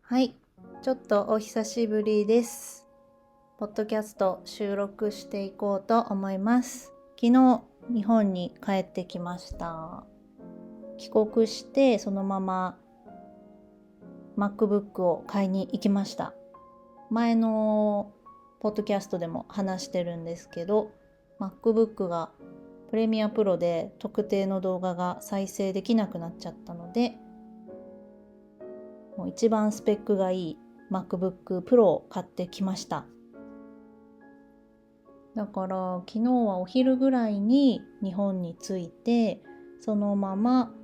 はい、ちょっとお久しぶりです。ポッドキャスト収録していこうと思います。昨日日本に帰ってきました。帰国してそのまま MacBook を買いに行きました。前のポッドキャストでも話してるんですけど、MacBook がプレミアプロで特定の動画が再生できなくなっちゃったので、もう一番スペックがいい MacBook Pro を買ってきました。だから昨日はお昼ぐらいに日本に着いて、そのまま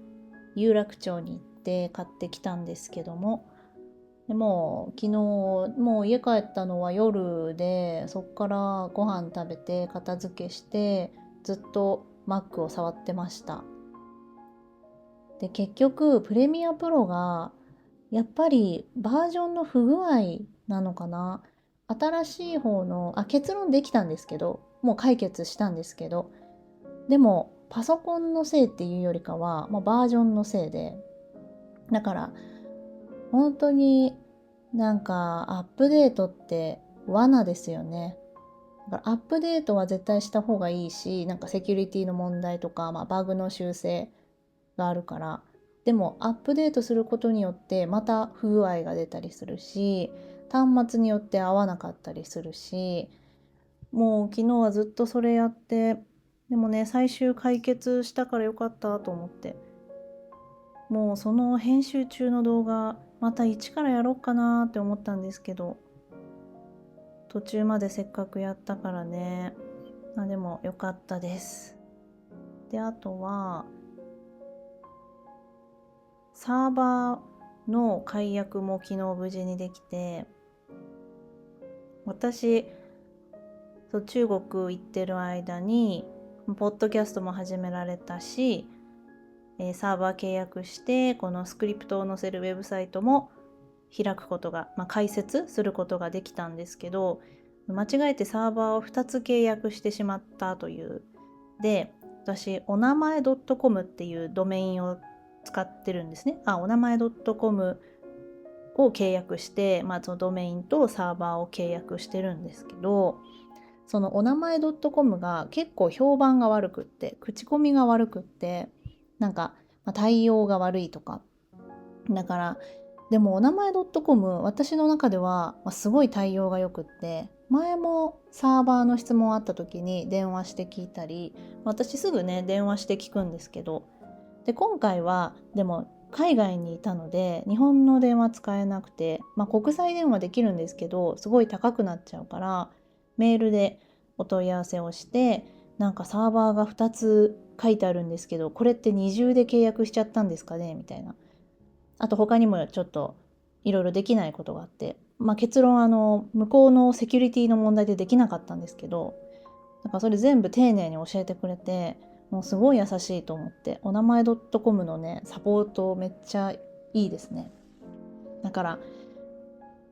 有楽町に行って買ってきたんですけども、でも昨日もう家帰ったのは夜で、そっからご飯食べて片付けしてずっと Mac を触ってました。で結局プレミアプロがやっぱりバージョンの不具合なのかな。新しい方の結論できたんですけど、もう解決したんですけど、でもパソコンのせいっていうよりかは、バージョンのせいで、だから本当になんかアップデートって罠ですよね。だからアップデートは絶対した方がいいし、なんかセキュリティの問題とか、バグの修正があるから。でもアップデートすることによってまた不具合が出たりするし、端末によって合わなかったりするし、もう昨日はずっとそれやって、でもね、最終解決したからよかったと思って、もうその編集中の動画また一からやろうかなって思ったんですけど、途中までせっかくやったからね。でもよかったです。で、あとはサーバーの解約も昨日無事にできて、私中国行ってる間にポッドキャストも始められたし、サーバー契約してこのスクリプトを載せるウェブサイトも開くことが、開設することができたんですけど、間違えてサーバーを2つ契約してしまったという。で、私お名前 .com っていうドメインを使ってるんですね。お名前 .com を契約して、そのドメインとサーバーを契約してるんですけど、そのお名前 .com が結構評判が悪くって、口コミが悪くって、なんか、対応が悪いとか。だから、でもお名前 .com、私の中では、すごい対応が良くって、前もサーバーの質問あった時に電話して聞いたり、私すぐね、電話して聞くんですけど、で、今回は、でも、海外にいたので、日本の電話使えなくて、国際電話できるんですけど、すごい高くなっちゃうから、メールでお問い合わせをして、なんかサーバーが2つ書いてあるんですけど、これって二重で契約しちゃったんですかねみたいな。あと他にもちょっといろいろできないことがあって、結論向こうのセキュリティの問題でできなかったんですけど、だからそれ全部丁寧に教えてくれて、もうすごい優しいと思って、お名前 .com のね、サポートめっちゃいいですね。だから、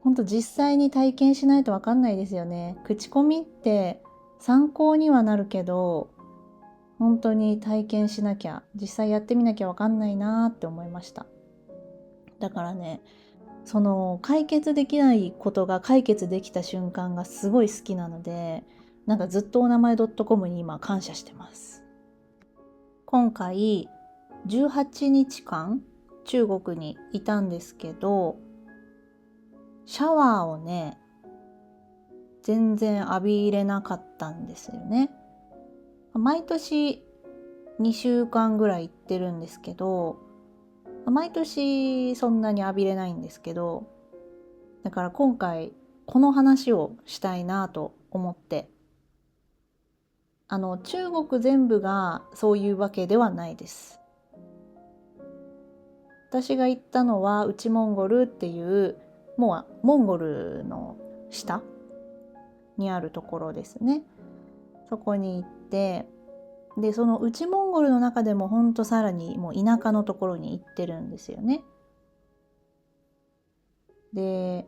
ほんと実際に体験しないとわかんないですよね。口コミって参考にはなるけど、本当に体験しなきゃ、実際やってみなきゃわかんないなーって思いました。だからね、その解決できないことが解決できた瞬間がすごい好きなので、なんかずっとお名前 .com に今感謝してます。今回18日間中国にいたんですけど、シャワーをね、全然浴びれなかったんですよね。毎年2週間ぐらい行ってるんですけど、毎年そんなに浴びれないんですけど、だから今回この話をしたいなと思って、中国全部がそういうわけではないです。私が行ったのは内モンゴルっていう、もうモンゴルの下にあるところですね。そこに行って、でその内モンゴルの中でもほんとさらにもう田舎のところに行ってるんですよね。で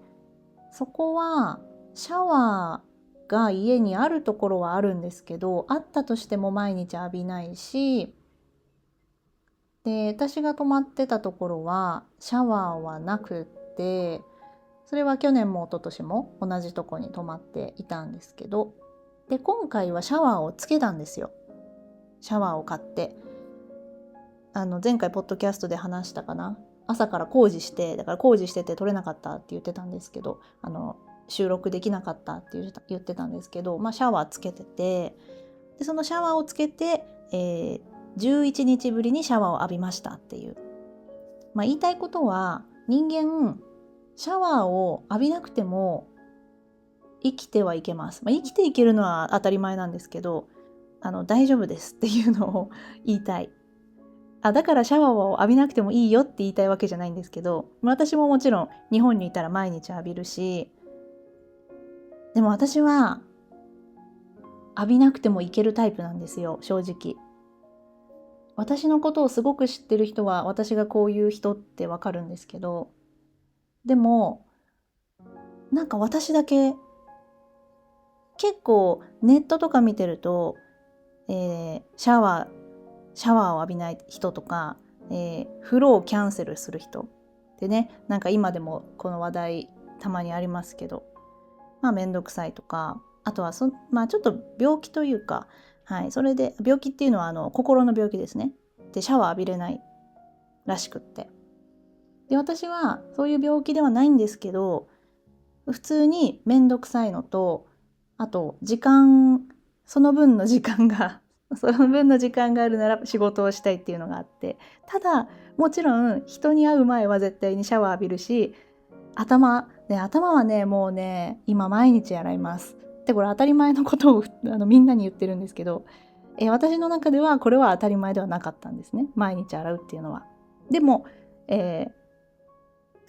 そこはシャワーが家にあるところはあるんですけど、あったとしても毎日浴びないし、で私が泊まってたところはシャワーはなくって、それは去年も一昨年も同じとこに泊まっていたんですけど、で今回はシャワーをつけたんですよ。シャワーを買って、前回ポッドキャストで話したかな、朝から工事して、だから工事してて撮れなかったって言ってたんですけど、収録できなかったって言ってたんですけど、シャワーつけてて、でそのシャワーをつけて、11日ぶりにシャワーを浴びましたっていう、言いたいことは、人間シャワーを浴びなくても生きてはいけます。生きていけるのは当たり前なんですけど、大丈夫ですっていうのを言いたい。だからシャワーを浴びなくてもいいよって言いたいわけじゃないんですけど、私ももちろん日本にいたら毎日浴びるし、でも私は浴びなくてもいけるタイプなんですよ、正直。私のことをすごく知ってる人は私がこういう人ってわかるんですけど、でもなんか私だけ結構ネットとか見てると、シャワーを浴びない人とか、風呂をキャンセルする人でね、なんか今でもこの話題たまにありますけど、めんどくさいとか、あとはちょっと病気というか、それで病気っていうのは心の病気ですね。でシャワー浴びれないらしくって、で私はそういう病気ではないんですけど、普通にめんどくさいのと、あとその分の時間があるなら仕事をしたいっていうのがあって、ただもちろん人に会う前は絶対にシャワー浴びるし、頭はね、もうね、今毎日洗います。でこれ当たり前のことをみんなに言ってるんですけど、私の中ではこれは当たり前ではなかったんですね、毎日洗うっていうのは。でも、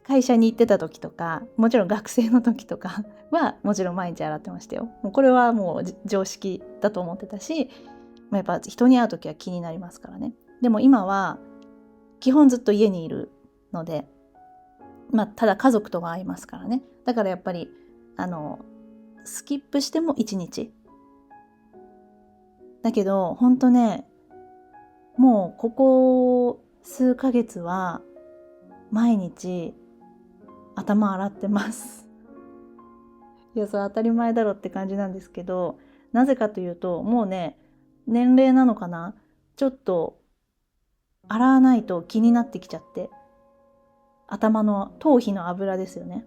会社に行ってた時とか、もちろん学生の時とかはもちろん毎日洗ってましたよ。もうこれはもう常識だと思ってたし、やっぱ人に会う時は気になりますからね。でも今は基本ずっと家にいるので、ただ家族とは会いますからね。だからやっぱりスキップしても1日だけど、ほんとね、もうここ数ヶ月は毎日頭洗ってますいや、それ当たり前だろって感じなんですけど、なぜかというと、もうね、年齢なのかな、ちょっと洗わないと気になってきちゃって、頭の頭皮の油ですよね。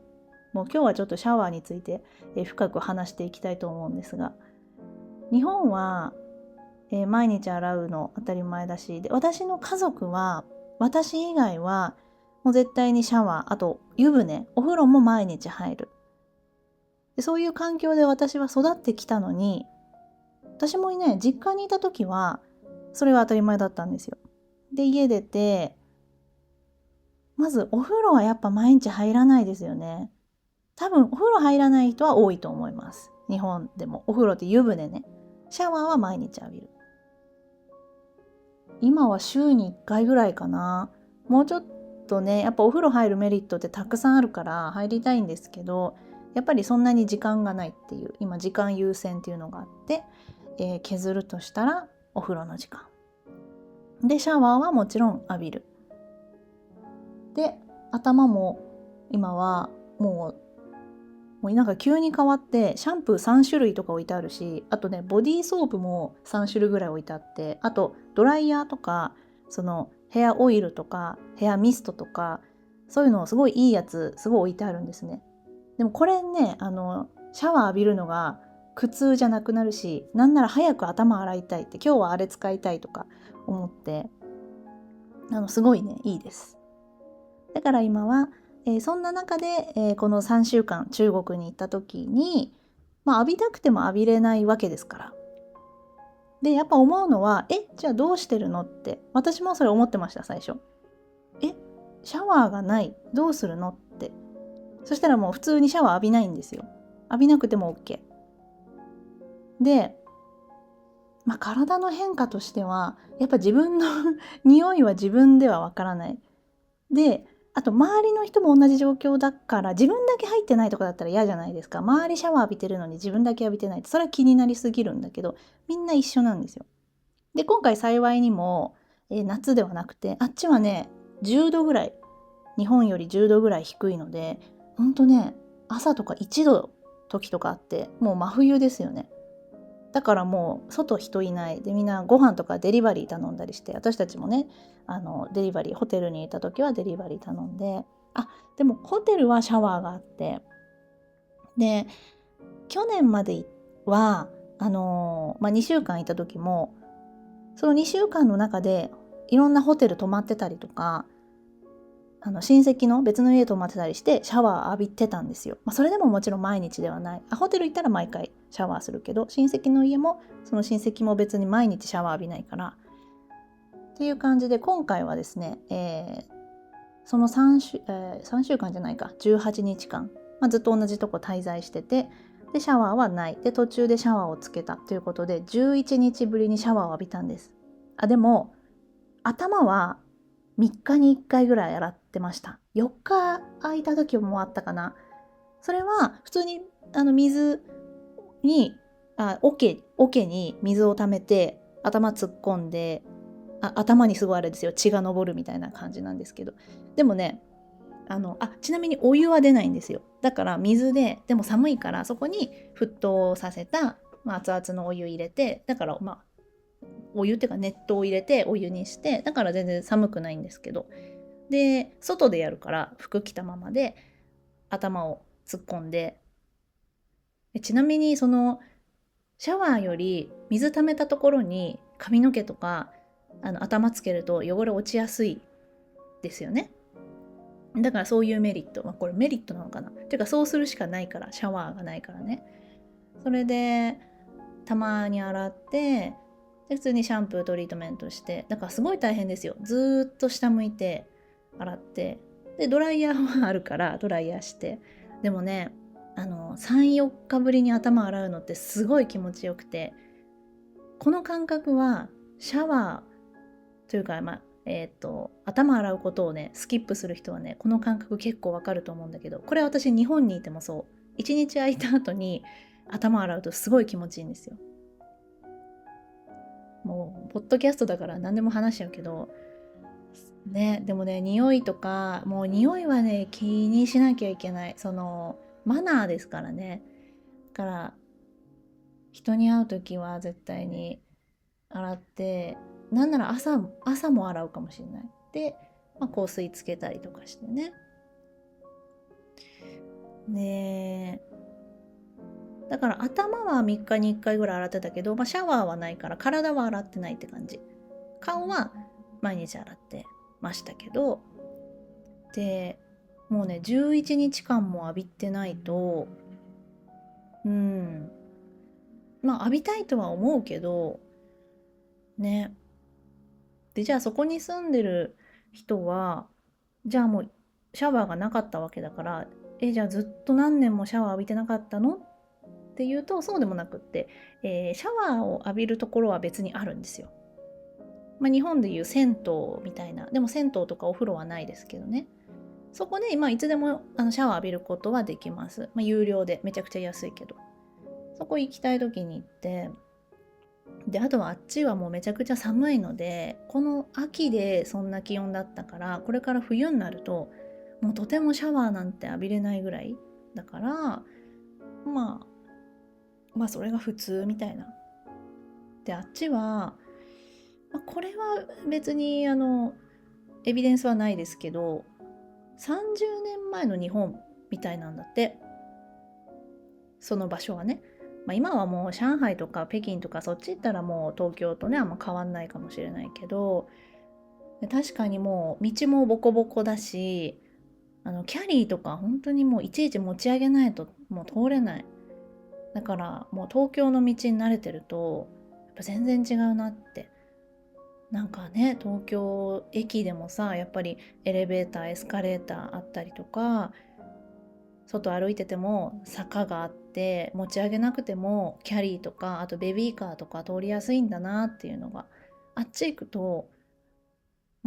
もう今日はちょっとシャワーについて深く話していきたいと思うんですが、日本は毎日洗うの当たり前だし、で私の家族は、私以外はもう絶対にシャワー、あと湯船、お風呂も毎日入る。でそういう環境で私は育ってきたのに、私もね、実家にいた時はそれは当たり前だったんですよ。で家出て、まずお風呂はやっぱ毎日入らないですよね。多分お風呂入らない人は多いと思います。日本でもお風呂って湯船ね。シャワーは毎日浴びる。今は週に1回ぐらいかな。もうちょっとね、やっぱお風呂入るメリットってたくさんあるから入りたいんですけど、やっぱりそんなに時間がないっていう、今時間優先っていうのがあって、削るとしたらお風呂の時間で、シャワーはもちろん浴びる。で頭も今はもうなんか急に変わって、シャンプー3種類とか置いてあるし、あとねボディーソープも3種類ぐらい置いてあって、あとドライヤーとか、そのヘアオイルとかヘアミストとか、そういうのすごいいいやつすごい置いてあるんですね。でもこれね、シャワー浴びるのが苦痛じゃなくなるし、なんなら早く頭洗いたいって、今日はあれ使いたいとか思って、すごいねいいです。だから今はそんな中で、この3週間中国に行った時に、浴びたくても浴びれないわけですから。でやっぱ思うのは、じゃあどうしてるのって、私もそれ思ってました最初。シャワーがない、どうするのって。そしたらもう普通にシャワー浴びないんですよ。浴びなくても OK で、体の変化としてはやっぱ自分の匂いは自分ではわからない。であと周りの人も同じ状況だから、自分だけ入ってないとかだったら嫌じゃないですか。周りシャワー浴びてるのに自分だけ浴びてないって、それは気になりすぎるんだけど、みんな一緒なんですよ。で今回幸いにも、夏ではなくて、あっちはね10度ぐらい、日本より10度ぐらい低いので、ほんとね朝とか1度時とかあって、もう真冬ですよね。だからもう外人いないで、みんなご飯とかデリバリー頼んだりして、私たちもねデリバリー、ホテルにいた時はデリバリー頼んで、でもホテルはシャワーがあって、で去年までは2週間いた時も、その2週間の中でいろんなホテル泊まってたりとか、親戚の別の家泊まってたりしてシャワー浴びてたんですよ。それでももちろん毎日ではない。ホテル行ったら毎回シャワーするけど、親戚の家もその親戚も別に毎日シャワー浴びないからっていう感じで、今回はですね、その3週間じゃないか、18日間、ずっと同じとこ滞在してて、でシャワーはないで、途中でシャワーをつけたということで11日ぶりにシャワーを浴びたんです。でも頭は3日に1回ぐらい洗ってました。4日空いた時もあったかな。それは普通に水に桶に水を溜めて頭突っ込んで、頭にすごいあれですよ、血が上るみたいな感じなんですけど、でもねちなみにお湯は出ないんですよ。だから水でも寒いからそこに沸騰させた、熱々のお湯入れて、だからお湯っていうか熱湯を入れてお湯にして、だから全然寒くないんですけど、で外でやるから服着たままで頭を突っ込んで、ちなみにそのシャワーより水溜めたところに髪の毛とか頭つけると汚れ落ちやすいですよね。だからそういうメリット、これメリットなのかなっていうか、そうするしかないから、シャワーがないからね。それでたまに洗って、で普通にシャンプートリートメントして、だからすごい大変ですよ。ずっと下向いて洗って、でドライヤーはあるからドライヤーして、でもね3、4日ぶりに頭洗うのってすごい気持ちよくて、この感覚はシャワーというか頭洗うことをねスキップする人はね、この感覚結構わかると思うんだけど、これ私日本にいてもそう、一日空いた後に頭洗うとすごい気持ちいいんですよ。もうポッドキャストだから何でも話しちゃうけどね、でもね、匂いとか、もう匂いはね気にしなきゃいけない、そのマナーですからね。だから人に会う時は絶対に洗って、なんなら朝も洗うかもしれない。で、香水つけたりとかしてね。でだから頭は3日に1回ぐらい洗ってたけど、シャワーはないから体は洗ってないって感じ。顔は毎日洗ってましたけど、でもうね11日間も浴びてないと、浴びたいとは思うけどね。でじゃあそこに住んでる人は、じゃあもうシャワーがなかったわけだから、じゃあずっと何年もシャワー浴びてなかったのっていうと、そうでもなくって、シャワーを浴びるところは別にあるんですよ。日本でいう銭湯みたいな、でも銭湯とかお風呂はないですけどね。そこで、いつでもシャワー浴びることはできます。有料でめちゃくちゃ安いけど、そこ行きたい時に行って、であとはあっちはもうめちゃくちゃ寒いので、この秋でそんな気温だったから、これから冬になるともうとてもシャワーなんて浴びれないぐらいだから、それが普通みたいな。であっちは、これは別にエビデンスはないですけど、30年前の日本みたいなんだって、その場所はね。今はもう上海とか北京とかそっち行ったらもう東京とねあんま変わんないかもしれないけど、確かにもう道もボコボコだし、キャリーとか本当にもういちいち持ち上げないともう通れない。だからもう東京の道に慣れてるとやっぱ全然違うなって。なんかね、東京駅でもさ、やっぱりエレベーターエスカレーターあったりとか、外歩いてても坂があって持ち上げなくてもキャリーとか、あとベビーカーとか通りやすいんだなっていうのが、あっち行くと、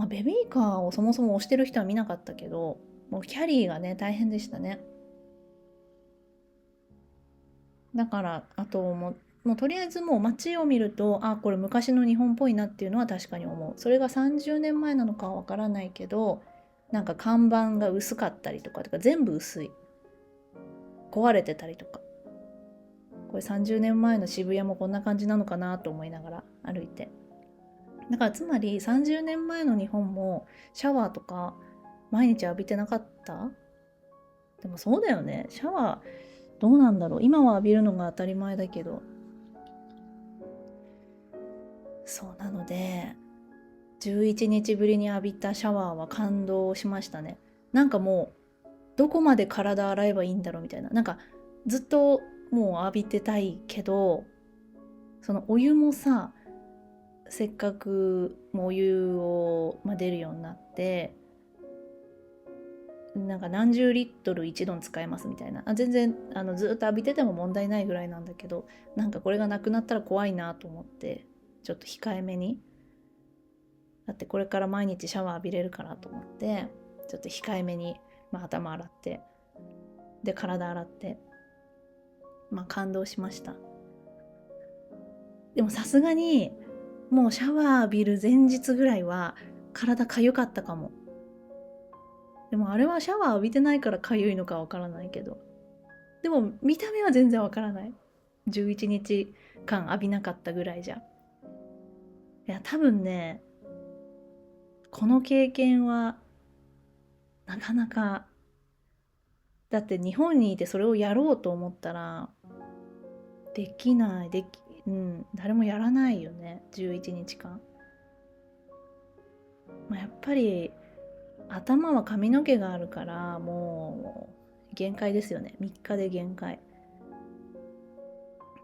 ベビーカーをそもそも押してる人は見なかったけど、もうキャリーがね大変でしたね。だからあともうとりあえずもう街を見ると、これ昔の日本っぽいなっていうのは確かに思う。それが30年前なのかはわからないけど、なんか看板が薄かったりとか、全部薄い。壊れてたりとか、これ30年前の渋谷もこんな感じなのかなと思いながら歩いて、だからつまり30年前の日本もシャワーとか毎日浴びてなかった？でもそうだよね。シャワーどうなんだろう。今は浴びるのが当たり前だけど。そうなので11日ぶりに浴びたシャワーは感動しましたね。なんかもうどこまで体洗えばいいんだろうみたいな。なんかずっともう浴びてたいけど、そのお湯もさ、せっかくもうお湯を、出るようになって、なんか何十リットル一度に使えますみたいな。全然ずっと浴びてても問題ないぐらいなんだけど、なんかこれがなくなったら怖いなと思って、ちょっと控えめに。だってこれから毎日シャワー浴びれるからと思って、ちょっと控えめに、頭洗って、で体洗って、感動しました。でもさすがにもうシャワー浴びる前日ぐらいは体かゆかったかも。でもあれはシャワー浴びてないからかゆいのかわからないけど、でも見た目は全然わからない。11日間浴びなかったぐらいじゃ。いや多分ね、この経験はなかなか、だって日本にいてそれをやろうと思ったらできない、誰もやらないよね、11日間。やっぱり頭は髪の毛があるからもう限界ですよね。3日で限界。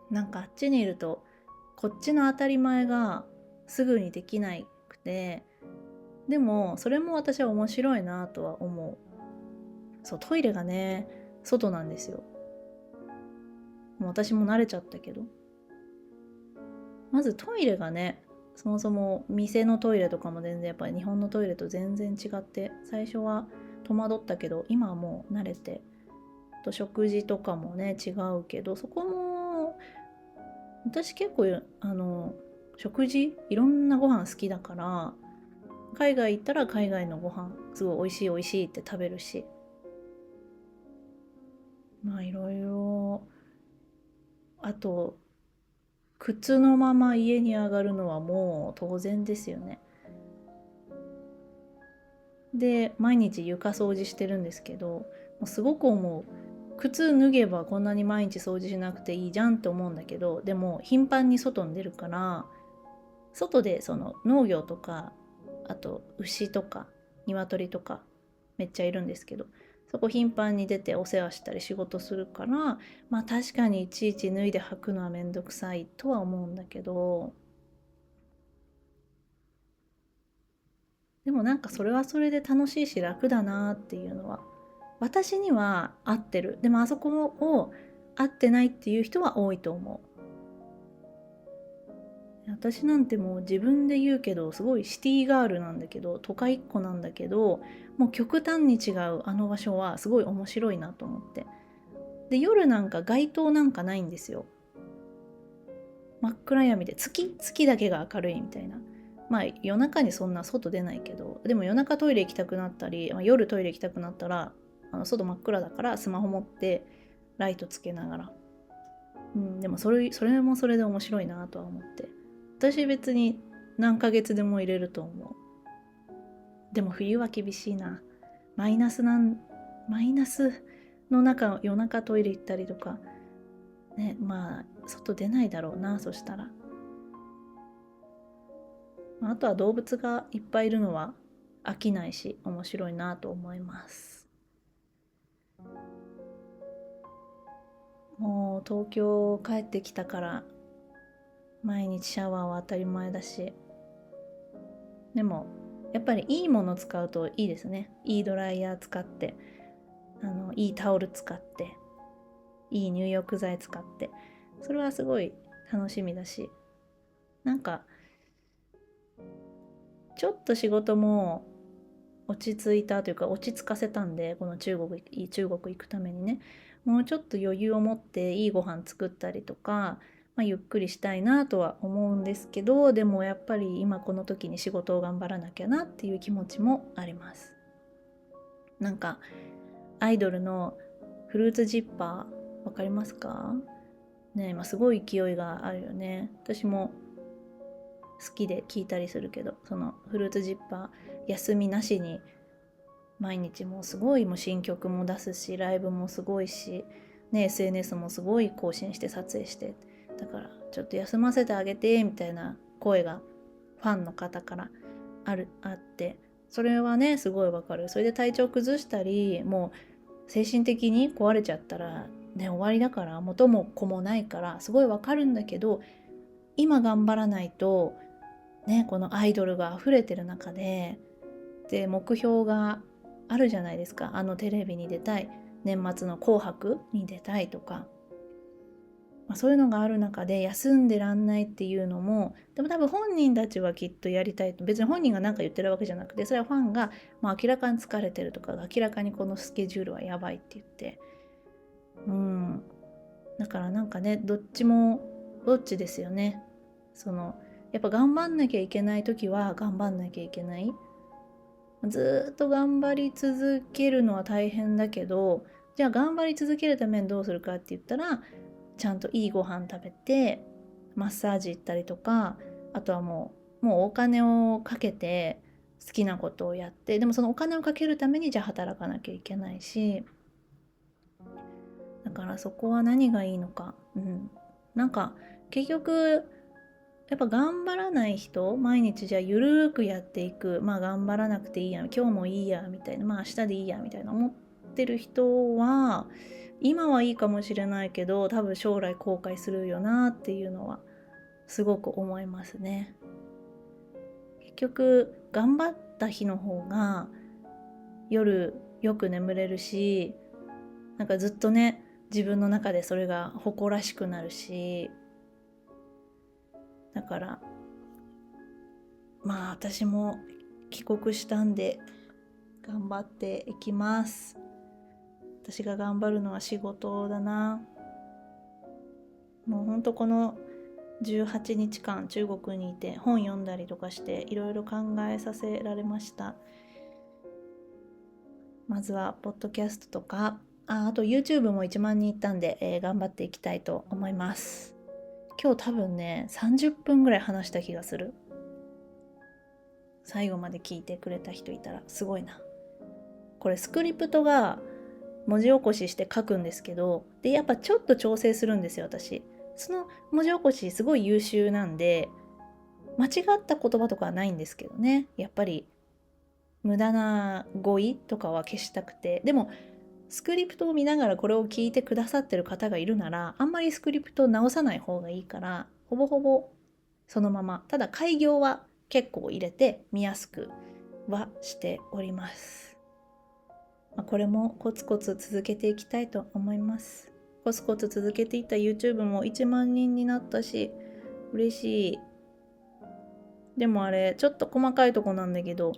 なんかあっちにいるとこっちの当たり前がすぐにできなくて、でもそれも私は面白いなとは思う。そう、トイレがね外なんですよ。もう私も慣れちゃったけど、まずトイレがね、そもそも店のトイレとかも全然やっぱり日本のトイレと全然違って、最初は戸惑ったけど今はもう慣れて、と食事とかもね違うけど、そこも私結構食事いろんなご飯好きだから、海外行ったら海外のご飯すごい美味しい美味しいって食べるし、いろいろ。あと靴のまま家に上がるのはもう当然ですよね。で毎日床掃除してるんですけど、もうすごく思う。靴脱げばこんなに毎日掃除しなくていいじゃんって思うんだけど、でも頻繁に外に出るから、外でその農業とか、あと牛とか鶏とかめっちゃいるんですけど、そこ頻繁に出てお世話したり仕事するから、確かにいちいち脱いで履くのはめんどくさいとは思うんだけど、でもなんかそれはそれで楽しいし楽だなっていうのは私には合ってる。でもあそこを合ってないっていう人は多いと思う。私なんてもう自分で言うけどすごいシティガールなんだけど、都会っ子なんだけど、もう極端に違うあの場所はすごい面白いなと思って。で夜なんか街灯なんかないんですよ。真っ暗闇で月だけが明るいみたいな。夜中にそんな外出ないけど、でも夜中トイレ行きたくなったり、夜トイレ行きたくなったら外真っ暗だからスマホ持ってライトつけながら、でもそれもそれで面白いなとは思って、私別に何ヶ月でも入れると思う。でも冬は厳しいな。マイナスの中夜中トイレ行ったりとかね、外出ないだろうな、そしたら。あとは動物がいっぱいいるのは飽きないし面白いなと思います。もう東京帰ってきたから毎日シャワーは当たり前だし、でもやっぱりいいもの使うといいですね。いいドライヤー使って、いいタオル使って、いい入浴剤使って、それはすごい楽しみだし、なんかちょっと仕事も落ち着いたというか落ち着かせたんで、この中国行くためにね、もうちょっと余裕を持っていいご飯作ったりとか、ゆっくりしたいなとは思うんですけど、でもやっぱり今この時に仕事を頑張らなきゃなっていう気持ちもあります。なんかアイドルのフルーツジッパわかりますかね。今すごい勢いがあるよね。私も好きで聞いたりするけど、そのフルーツジッパー休みなしに毎日もうすごい、もう新曲も出すし、ライブもすごいし、ね、SNS もすごい更新して撮影して、だからちょっと休ませてあげてみたいな声がファンの方からあって、それはねすごいわかる。それで体調崩したり、もう精神的に壊れちゃったらね終わりだから、元も子もないからすごいわかるんだけど、今頑張らないとね、このアイドルが溢れてる中で目標があるじゃないですか。テレビに出たい、年末の紅白に出たいとか、そういうのがある中で休んでらんないっていうのも、でも多分本人たちはきっとやりたいと、別に本人が何か言ってるわけじゃなくて、それはファンが、明らかに疲れてるとか、明らかにこのスケジュールはやばいって言って、だからなんかね、どっちですよね。やっぱ頑張んなきゃいけない時は頑張んなきゃいけない。ずっと頑張り続けるのは大変だけど、じゃあ頑張り続けるためにどうするかって言ったら、ちゃんといいご飯食べてマッサージ行ったりとか、あとはもうお金をかけて好きなことをやって、でもそのお金をかけるためにじゃあ働かなきゃいけないし、だからそこは何がいいのか、なんか結局やっぱ頑張らない人、毎日じゃあゆるーくやっていく、頑張らなくていいや、今日もいいやみたいな、明日でいいやみたいな思ってる人は、今はいいかもしれないけど多分将来後悔するよなっていうのはすごく思いますね。結局頑張った日の方が夜よく眠れるし、なんかずっとね自分の中でそれが誇らしくなるし、だから私も帰国したんで頑張っていきます。私が頑張るのは仕事だな。もうほんとこの18日間中国にいて本読んだりとかしていろいろ考えさせられました。まずはポッドキャストとか、あと YouTube も1万人いったんで、頑張っていきたいと思います。今日多分ね30分ぐらい話した気がする。最後まで聞いてくれた人いたらすごいな。これスクリプトが文字起こしして書くんですけど、でやっぱちょっと調整するんですよ私。その文字起こしすごい優秀なんで、間違った言葉とかはないんですけどね、やっぱり無駄な語彙とかは消したくて。でもスクリプトを見ながらこれを聞いてくださってる方がいるなら、あんまりスクリプトを直さない方がいいから、ほぼほぼそのまま、ただ改行は結構入れて見やすくはしております。これもコツコツ続けていきたいと思います。コツコツ続けていった YouTube も1万人になったし嬉しい。でもあれちょっと細かいとこなんだけど、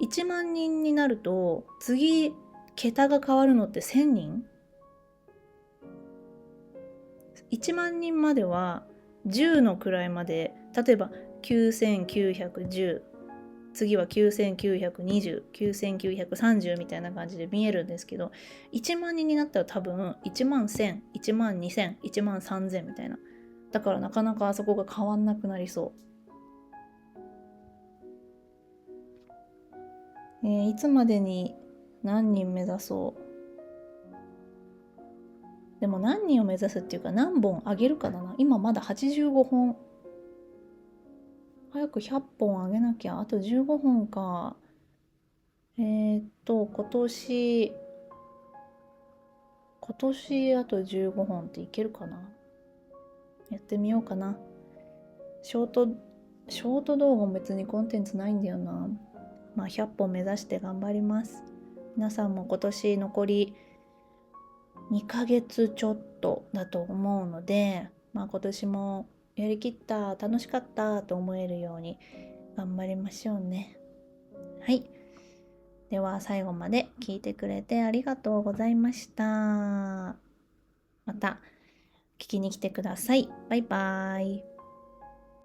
1万人になると次桁が変わるのって1000人 ?1 万人までは10の位まで、例えば9910、次は9920、9930みたいな感じで見えるんですけど、1万人になったら多分1万1000、1万2000、1万3000みたいな。だからなかなかあそこが変わんなくなりそう。いつまでに何人目指そう。でも何人を目指すっていうか何本あげるかだな。今まだ85本。早く100本あげなきゃ。あと15本か。今年あと15本っていけるかな。やってみようかな。ショート動画も別にコンテンツないんだよな。100本目指して頑張ります。皆さんも今年残り2ヶ月ちょっとだと思うので、今年もやりきった、楽しかったと思えるように頑張りましょうね。はい。では最後まで聞いてくれてありがとうございました。また聞きに来てください。バイバーイ。